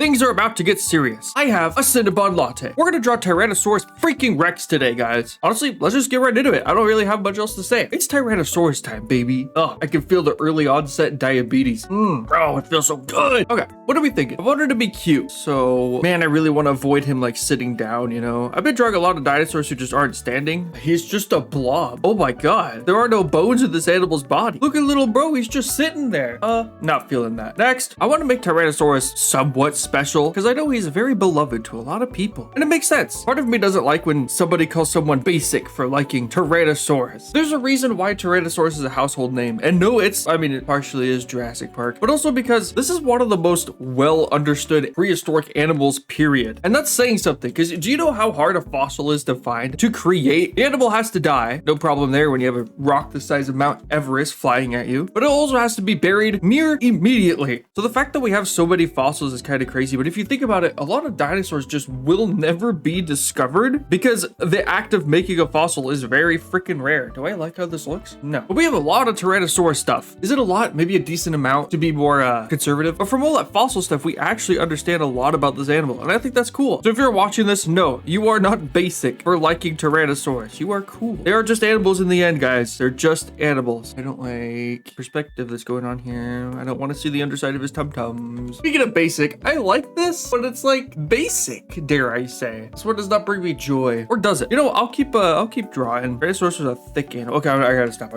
Things are about to get serious. I have a Cinnabon latte. We're gonna draw Tyrannosaurus FREAKING Rex today, guys. Honestly, let's just get right into it. I don't really have much else to say. It's Tyrannosaurus time, baby. Oh, I can feel the early onset diabetes. Bro, it feels so good. Okay, what are we thinking? I want her to be cute. So, man, I really want to avoid him like sitting down, you know? I've been drawing a lot of dinosaurs who just aren't standing. He's just a blob. Oh my God. There are no bones in this animal's body. Look at little bro, he's just sitting there. Not feeling that. Next, I want to make Tyrannosaurus somewhat special because I know he's very beloved to a lot of people. And it makes sense. Part of me doesn't like when somebody calls someone basic for liking Tyrannosaurus. There's a reason why Tyrannosaurus is a household name. And no, it partially is Jurassic Park, but also because this is one of the most well understood prehistoric animals, period. And that's saying something, because do you know how hard a fossil is to find, to create? The animal has to die. No problem there when you have a rock the size of Mount Everest flying at you, but it also has to be buried near immediately. So the fact that we have so many fossils is kind of crazy, but if you think about it, a lot of dinosaurs just will never be discovered because the act of making a fossil is very freaking rare. Do I like how this looks? No. But we have a lot of Tyrannosaurus stuff. Is it a lot? Maybe a decent amount to be more conservative. But from all that fossil stuff, we actually understand a lot about this animal, and I think that's cool. So if you're watching this, no, you are not basic for liking Tyrannosaurus. You are cool. They are just animals in the end, guys. They're just animals. I don't like perspective that's going on here. I don't want to see the underside of his tum-tums. Speaking of basic, I like this, but it's like basic, dare I say. This one does not bring me joy. Or does it? You know, I'll keep drawing. Tyrannosaurus was a thick animal. Okay, I gotta stop.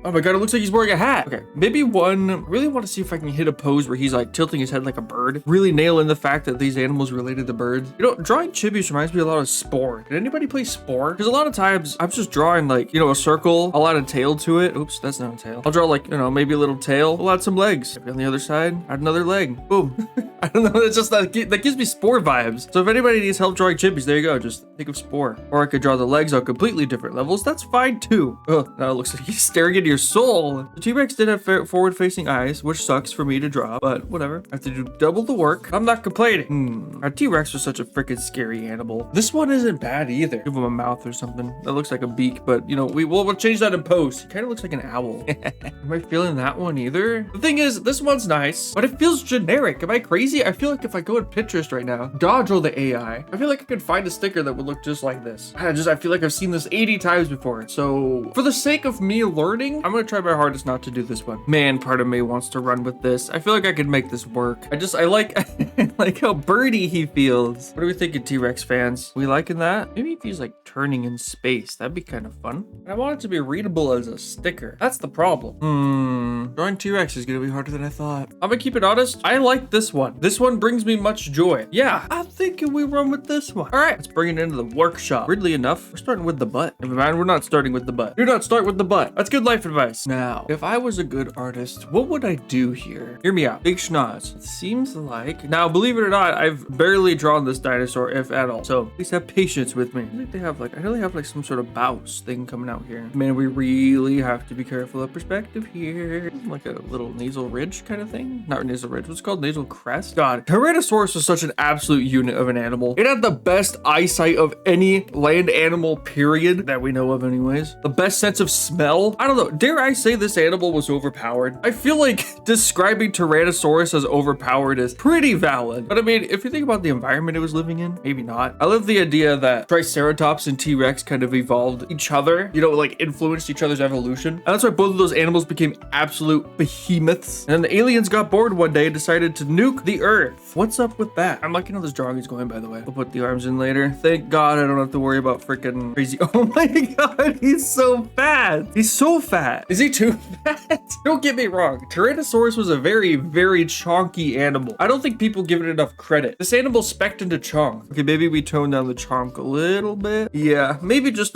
Oh my God, it looks like he's wearing a hat. Okay, maybe one. I really want to see if I can hit a pose where he's like tilting his head like a bird. Really nail in the fact that these animals related to birds. You know, drawing chibis reminds me a lot of Spore. Did anybody play Spore? Because a lot of times I'm just drawing like, you know, a circle. I'll add a tail to it. Oops, that's not a tail. I'll draw like, you know, maybe a little tail. We'll add some legs. Maybe on the other side, add another leg. Boom. I don't know. It's just that gives me Spore vibes. So if anybody needs help drawing chibis, there you go. Just think of Spore. Or I could draw the legs on completely different levels. That's fine too. Oh, now it looks like he's staring into your soul. The T-Rex did have forward-facing eyes, which sucks for me to draw, but whatever. I have to do double the work. I'm not complaining. Our T-Rex was such a freaking scary animal. This one isn't bad either. Give him a mouth or something. That looks like a beak, but you know, we'll change that in post. He kind of looks like an owl. Am I feeling that one either? The thing is, this one's nice, but it feels generic. Am I crazy? I feel like if I go in Pinterest right now, dodge all the AI, I feel like I could find a sticker that would look just like this. I feel like I've seen this 80 times before. So for the sake of me learning, I'm gonna try my hardest not to do this one. Man, part of me wants to run with this. I feel like I could make this work. I like I like how birdy he feels. What are we thinking, T-Rex fans? We liking that? Maybe if he's like turning in space, that'd be kind of fun. I want it to be readable as a sticker. That's the problem. Drawing T-Rex is gonna be harder than I thought. I'm gonna keep it honest. I like this one. This one brings me much joy. Yeah, I'm thinking we run with this one. All right, let's bring it into the workshop. Weirdly enough, we're starting with the butt. Never mind, we're not starting with the butt. Do not start with the butt. That's good life advice. Now, if I was a good artist, what would I do here? Hear me out. Big schnoz. It seems like, now believe it or not, I've barely drawn this dinosaur, if at all. So please have patience with me. I think they have like, I know they have like some sort of bouse thing coming out here. Man, we really have to be careful of perspective here. Like a little nasal ridge kind of thing. Not nasal ridge, what's it called? Nasal crest? God, Tyrannosaurus was such an absolute unit of an animal. It had the best eyesight of any land animal, period, that we know of anyways. The best sense of smell. I don't know. Dare I say this animal was overpowered? I feel like describing Tyrannosaurus as overpowered is pretty valid. But I mean, if you think about the environment it was living in, maybe not. I love the idea that Triceratops and T-Rex kind of evolved each other, you know, like influenced each other's evolution. And that's why both of those animals became absolute behemoths. And then the aliens got bored one day and decided to nuke the Earth. What's up with that? I'm liking how this drawing is going, by the way. I'll put the arms in later. Thank God I don't have to worry about freaking crazy. Oh my God, he's so fat. He's so fat. Is he too fat? Don't get me wrong. Tyrannosaurus was a very, very chonky animal. I don't think people give it enough credit. This animal specced into chonk. Okay, maybe we tone down the chonk a little bit. Yeah, maybe just,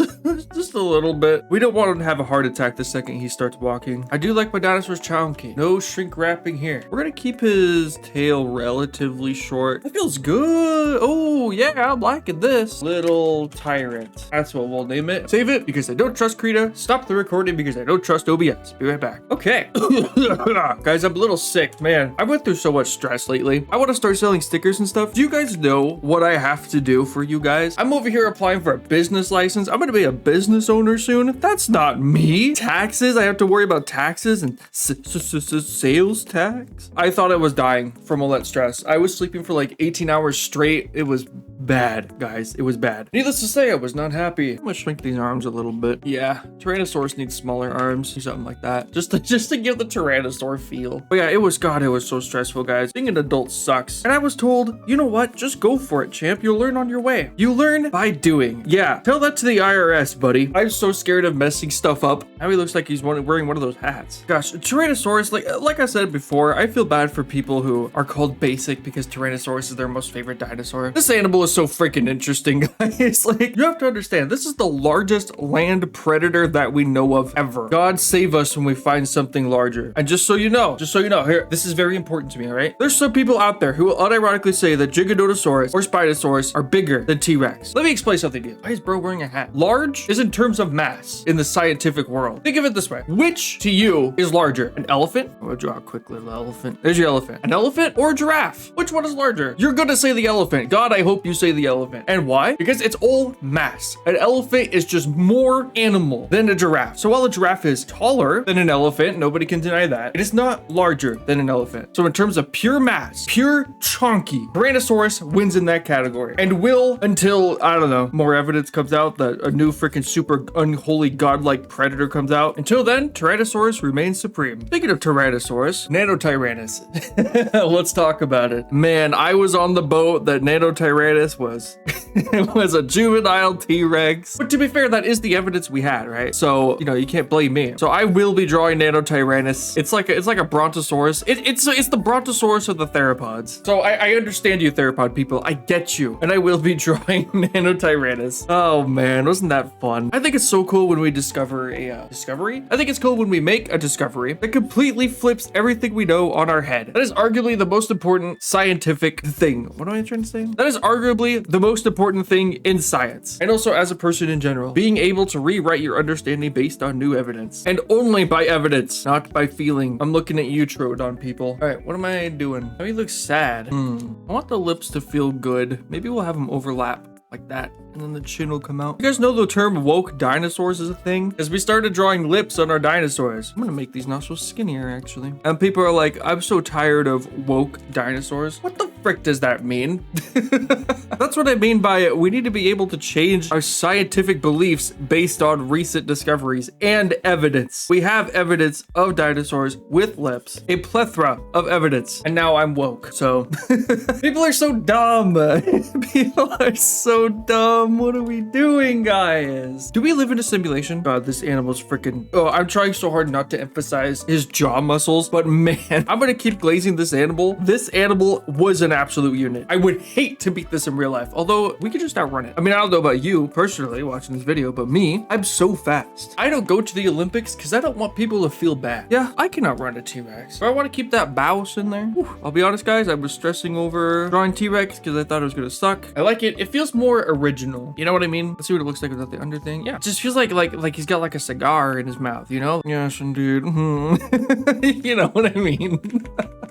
just a little bit. We don't want him to have a heart attack the second he starts walking. I do like my dinosaurs chonky. No shrink wrapping here. We're gonna keep his tail relatively short. That feels good. Oh yeah, I'm liking this. Little Tyrant. That's what we'll name it. Save it because I don't trust Krita. Stop the recording because I don't trust OBS. Be right back. Okay. Guys, I'm a little sick, man. I went through so much stress lately. I want to start selling stickers and stuff. Do you guys know what I have to do for you guys? I'm over here applying for a business license. I'm gonna be a business owner soon. That's not me. Taxes. I have to worry about taxes and sales tax. I thought I was dying from all that stress. I was sleeping for like 18 hours straight. It was bad, guys. It was bad. Needless to say, I was not happy. I'm gonna shrink these arms a little bit. Yeah, Tyrannosaurus needs smaller arms, something like that. Just to give the Tyrannosaur feel. But yeah, it was so stressful, guys. Being an adult sucks. And I was told, you know what? Just go for it, champ. You'll learn on your way. You learn by doing. Yeah, tell that to the IRS, buddy. I'm so scared of messing stuff up. Now he looks like he's wearing one of those hats. Gosh, Tyrannosaurus, like I said before, I feel bad for people who are called basic because Tyrannosaurus is their most favorite dinosaur. This animal is so freaking interesting, guys. Like, you have to understand, this is the largest land predator that we know of ever. God save us when we find something larger. And just so you know, here, this is very important to me, all right? There's some people out there who will unironically say that Giganotosaurus or Spinosaurus are bigger than T-Rex. Let me explain something to you. Why is bro wearing a hat? Large is in terms of mass in the scientific world. Think of it this way. Which to you is larger? An elephant? I'm gonna draw a quick little elephant. There's your elephant. An elephant or a giraffe? Which one is larger? You're gonna say the elephant. God, I hope you say the elephant. And why? Because it's all mass. An elephant is just more animal than a giraffe. So while a giraffe is taller than an elephant, nobody can deny that, it is not larger than an elephant. So in terms of pure mass, pure chonky, Tyrannosaurus wins in that category and will until, I don't know, more evidence comes out that a new freaking super unholy godlike predator comes out. Until then, Tyrannosaurus remains supreme. Speaking of Tyrannosaurus, Nanotyrannus. Let's talk about it. Man, I was on the boat that Nanotyrannus was. It was a juvenile T-Rex. But to be fair, that is the evidence we had, right? So, you know, you can't blame me. So I will be drawing Nanotyrannus. It's like a Brontosaurus. It's the Brontosaurus of the theropods. So I understand you theropod people. I get you. And I will be drawing Nanotyrannus. Oh man, wasn't that fun? I think it's so cool when we discover a discovery. I think it's cool when we make a discovery that completely flips everything we know on our head. That is arguably the most important scientific thing. What am I trying to say? That is arguably the most important thing in science. And also as a person in general, being able to rewrite your understanding based on new evidence. And only by evidence, not by feeling. I'm looking at you, Troodon people. All right, what am I doing? Oh, he looks sad. I want the lips to feel good. Maybe we'll have them overlap like that, and then the chin will come out. You guys know the term woke dinosaurs is a thing? Because we started drawing lips on our dinosaurs. I'm gonna make these nostrils skinnier, actually. And people are like, I'm so tired of woke dinosaurs. What the frick does that mean? That's what I mean by it. We need to be able to change our scientific beliefs based on recent discoveries and evidence. We have evidence of dinosaurs with lips, a plethora of evidence, and now I'm woke. So people are so dumb. People are so dumb. What are we doing, guys? Do we live in a simulation? God, this animal's freaking... Oh, I'm trying so hard not to emphasize his jaw muscles, but man, I'm gonna keep glazing this animal. This animal was an absolute unit. I would hate to beat this in real life, although we could just outrun it. I mean, I don't know about you personally watching this video, but me, I'm so fast. I don't go to the Olympics because I don't want people to feel bad. Yeah, I can outrun a T-Rex, but I want to keep that bows in there. Whew. I'll be honest, guys, I was stressing over drawing T-Rex because I thought it was gonna suck. I like it. It feels more original. You know what I mean? Let's see what it looks like without the under thing. Yeah, it just feels like he's got like a cigar in his mouth, you know? Yes, indeed. You know what I mean?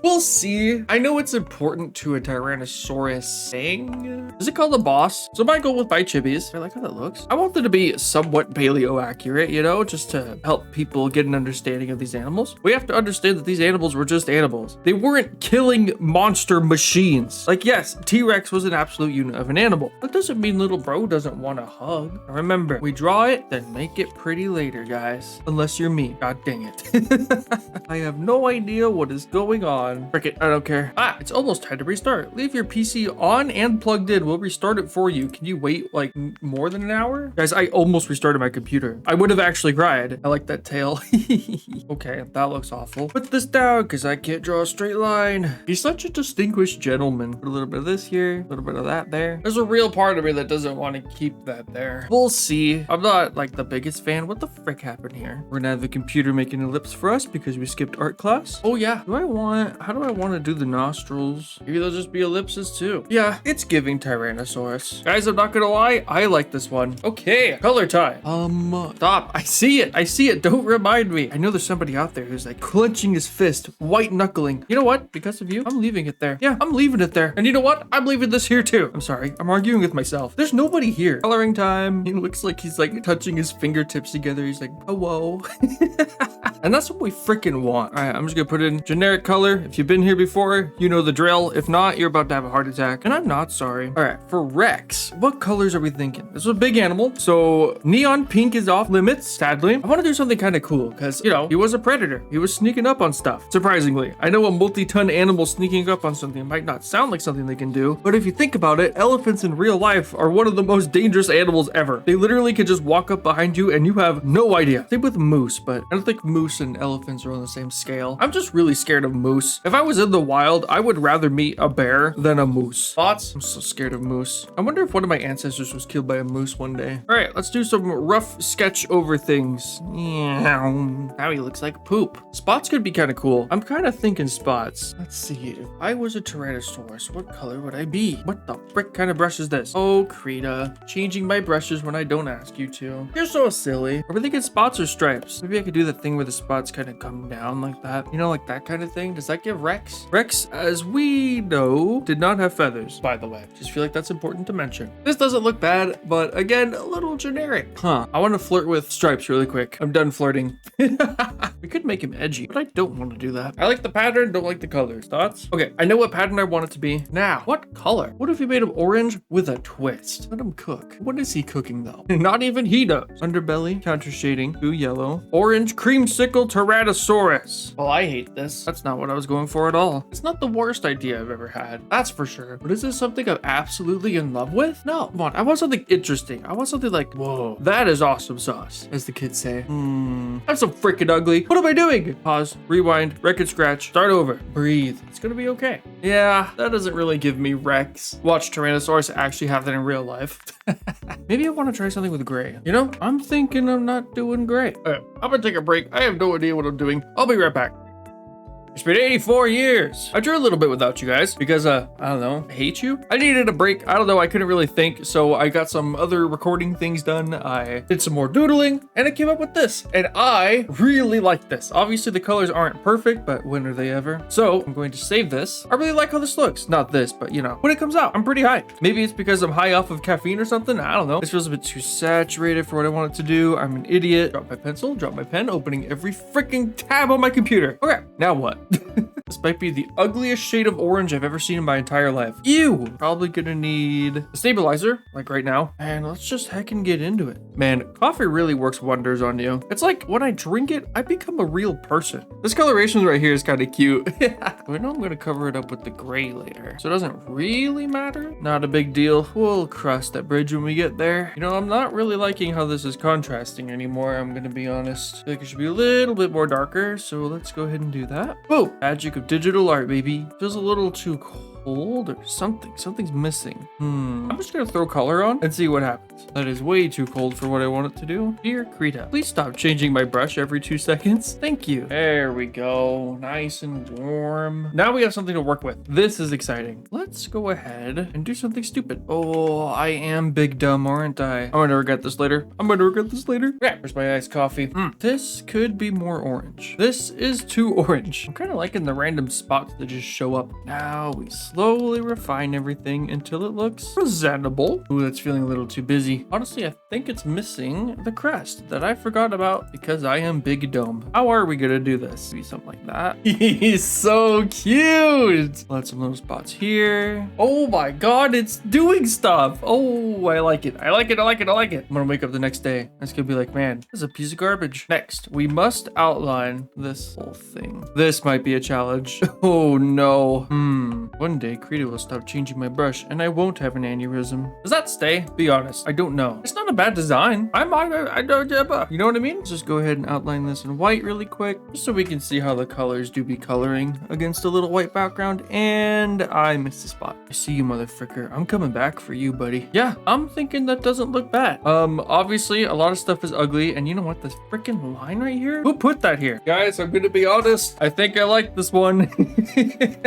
We'll see. I know it's important to a Tyrannosaurus thing. Is it called a boss? So I might go with bite chibis. I like how that looks. I want them to be somewhat paleo accurate, you know, just to help people get an understanding of these animals. We have to understand that these animals were just animals. They weren't killing monster machines. Like, yes, T-Rex was an absolute unit of an animal. That doesn't mean little bro doesn't want a hug. Remember, we draw it, then make it pretty later, guys. Unless you're me. God dang it. I have no idea what is going on. Frick it, I don't care. Ah, it's almost time to restart. Leave your PC on and plugged in. We'll restart it for you. Can you wait like more than an hour? Guys, I almost restarted my computer. I would have actually cried. I like that tail. Okay, that looks awful. Put this down because I can't draw a straight line. He's such a distinguished gentleman. Put a little bit of this here, a little bit of that there. There's a real part of me that doesn't want to keep that there. We'll see. I'm not like the biggest fan. What the frick happened here? We're gonna have the computer making ellipse for us because we skipped art class. Oh yeah. How do I want to do the nostrils? Maybe they'll just be ellipses too. Yeah, it's giving Tyrannosaurus. Guys, I'm not gonna lie. I like this one. Okay, color time. Stop. I see it. Don't remind me. I know there's somebody out there who's like clenching his fist, white knuckling. You know what? Because of you, I'm leaving it there. Yeah, I'm leaving it there. And you know what? I'm leaving this here too. I'm sorry. I'm arguing with myself. There's nobody here. Coloring time. He looks like he's like touching his fingertips together. He's like, oh, whoa. And that's what we freaking want. All right, I'm just gonna put in generic color. If you've been here before, you know the drill. If not, you're about to have a heart attack. And I'm not sorry. All right, for Rex, what colors are we thinking? This is a big animal, so neon pink is off limits, sadly. I want to do something kind of cool because, you know, he was a predator. He was sneaking up on stuff. Surprisingly, I know a multi-ton animal sneaking up on something might not sound like something they can do, but if you think about it, elephants in real life are one of the most dangerous animals ever. They literally could just walk up behind you and you have no idea. Same with moose, but I don't think moose and elephants are on the same scale. I'm just really scared of moose. If I was in the wild, I would rather meet a bear than a moose. Thoughts? I'm so scared of moose. I wonder if one of my ancestors was killed by a moose one day. All right, let's do some rough sketch over things. Now he looks like poop. Spots could be kind of cool. I'm kind of thinking spots. Let's see. If I was a Tyrannosaurus, what color would I be? What the frick kind of brush is this? Oh, Krita. Changing my brushes when I don't ask you to. You're so silly. Are we thinking spots or stripes? Maybe I could do the thing where the spots kind of come down like that. You know, like that kind of thing. Does that give Rex? Rex, as we know, did not have feathers, by the way. Just feel like that's important to mention. This doesn't look bad, but again, a little generic. Huh. I want to flirt with stripes really quick. I'm done flirting. We could make him edgy, but I don't want to do that. I like the pattern, don't like the colors. Thoughts? Okay, I know what pattern I want it to be. Now, what color? What if we made him orange with a twist? Let him cook. What is he cooking though? Not even he knows. Underbelly, counter shading, blue, yellow, orange, creamsicle, Tyrannosaurus. Well, I hate this. That's not what I was going for at all. It's not the worst idea I've ever had. That's for sure. But is this something I'm absolutely in love with? No. Come on, I want something interesting. I want something like, whoa, that is awesome sauce, as the kids say. That's so freaking ugly. What am I doing? Pause, rewind, record scratch, start over, breathe. It's gonna be okay. Yeah, that doesn't really give me Rex. Watch Tyrannosaurus actually have that in real life. Maybe I want to try something with gray. You know, I'm thinking I'm not doing gray. Okay, I'm gonna take a break. I have no idea what I'm doing. I'll be right back. It's been 84 years. I drew a little bit without you guys because, I don't know, I hate you. I needed a break. I don't know. I couldn't really think. So I got some other recording things done. I did some more doodling and I came up with this. And I really like this. Obviously, the colors aren't perfect, but when are they ever? So I'm going to save this. I really like how this looks. Not this, but you know, when it comes out, I'm pretty hyped. Maybe it's because I'm high off of caffeine or something. I don't know. This feels a bit too saturated for what I want it to do. I'm an idiot. Drop my pencil, drop my pen, opening every freaking tab on my computer. Okay, now what? This might be the ugliest shade of orange I've ever seen in my entire life. Ew! Probably gonna need a stabilizer, like right now. And let's just heckin' get into it. Man, coffee really works wonders on you. It's like when I drink it, I become a real person. This coloration right here is kind of cute. I know I'm gonna cover it up with the gray later, so it doesn't really matter. Not a big deal. We'll cross that bridge when we get there. You know, I'm not really liking how this is contrasting anymore, I'm gonna be honest. I feel like it should be a little bit more darker, so let's go ahead and do that. Whoa! Magic of digital art, baby. Feels a little too cold or something. Something's missing. I'm just gonna throw color on and see what happens. That is way too cold for what I want it to do. Dear Krita, please stop changing my brush every 2 seconds. Thank you. There we go. Nice and warm. Now we have something to work with. This is exciting. Let's go ahead and do something stupid. Oh, I am big dumb, aren't I? I'm gonna regret this later. Yeah, where's my iced coffee? This could be more orange. This is too orange. I'm kind of liking the random spots that just show up. Now we slowly refine everything until it looks presentable. Ooh, that's feeling a little too busy. Honestly, I think it's missing the crest that I forgot about because I am big dome. How are we gonna do this? Maybe something like that. He's so cute. Let's some little spots here. Oh my god, it's doing stuff. Oh, I like it. I like it. I'm gonna wake up the next day. It's gonna be like, man, this is a piece of garbage. Next, we must outline this whole thing. This might be a challenge. Oh no. One day, Krita will stop changing my brush and I won't have an aneurysm. Does that stay? Be honest, I don't know. It's not a bad design. I don't, you know what I mean? Let's just go ahead and outline this in white really quick, just so we can see how the colors do be coloring against a little white background. And I missed a spot. I see you, motherfricker. I'm coming back for you, buddy. Yeah, I'm thinking that doesn't look bad. Obviously, a lot of stuff is ugly. And you know what? This freaking line right here? Who put that here? Guys, I'm gonna be honest. I think I like this one.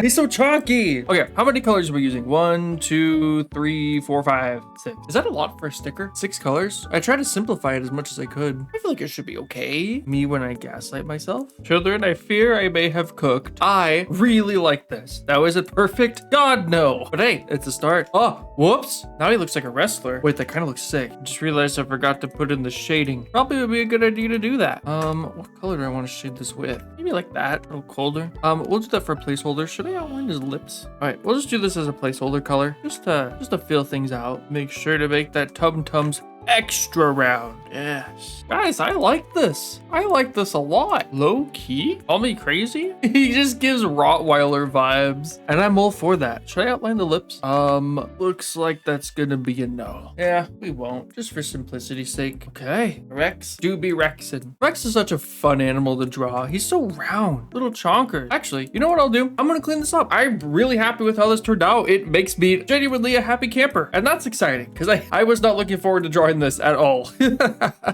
He's so chonky. Okay, Okay, how many colors are we using? 1, 2, 3, 4, 5, 6. Is that a lot for a sticker? 6 colors? I try to simplify it as much as I could. I feel like it should be okay. Me when I gaslight myself. Children, I fear I may have cooked. I really like this. Now, is it perfect? God, no. But hey, it's a start. Oh, whoops. Now he looks like a wrestler. Wait, that kind of looks sick. Just realized I forgot to put in the shading. Probably would be a good idea to do that. What color do I want to shade this with? Maybe like that, a little colder. We'll do that for a placeholder. Should I outline his lips? All right, we'll just do this as a placeholder color, just to fill things out. Make sure to make that tum-tums extra round. Yes. Guys, I like this. I like this a lot. Low key? Call me crazy? He just gives Rottweiler vibes. And I'm all for that. Should I outline the lips? Looks like that's gonna be a no. Yeah, we won't. Just for simplicity's sake. Okay. Rex. Do be Rexin. Rex is such a fun animal to draw. He's so round. Little chonker. Actually, you know what I'll do? I'm gonna clean this up. I'm really happy with how this turned out. It makes me genuinely a happy camper. And that's exciting because I was not looking forward to drawing this at all.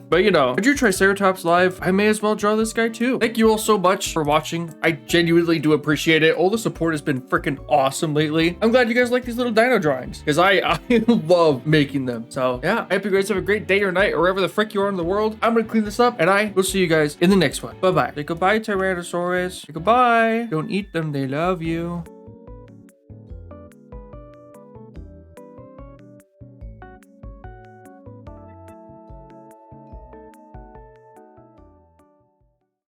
But you know, I drew Triceratops live. I may as well draw this guy too. Thank you all so much for watching. I genuinely do appreciate it. All the support has been freaking awesome lately. I'm glad you guys like these little dino drawings because I love making them. So yeah, I hope you guys have a great day or night or wherever the frick you are in the world. I'm gonna clean this up and I will see you guys in the next one. Bye bye. Say goodbye, Tyrannosaurus. Say goodbye. Don't eat them. They love you.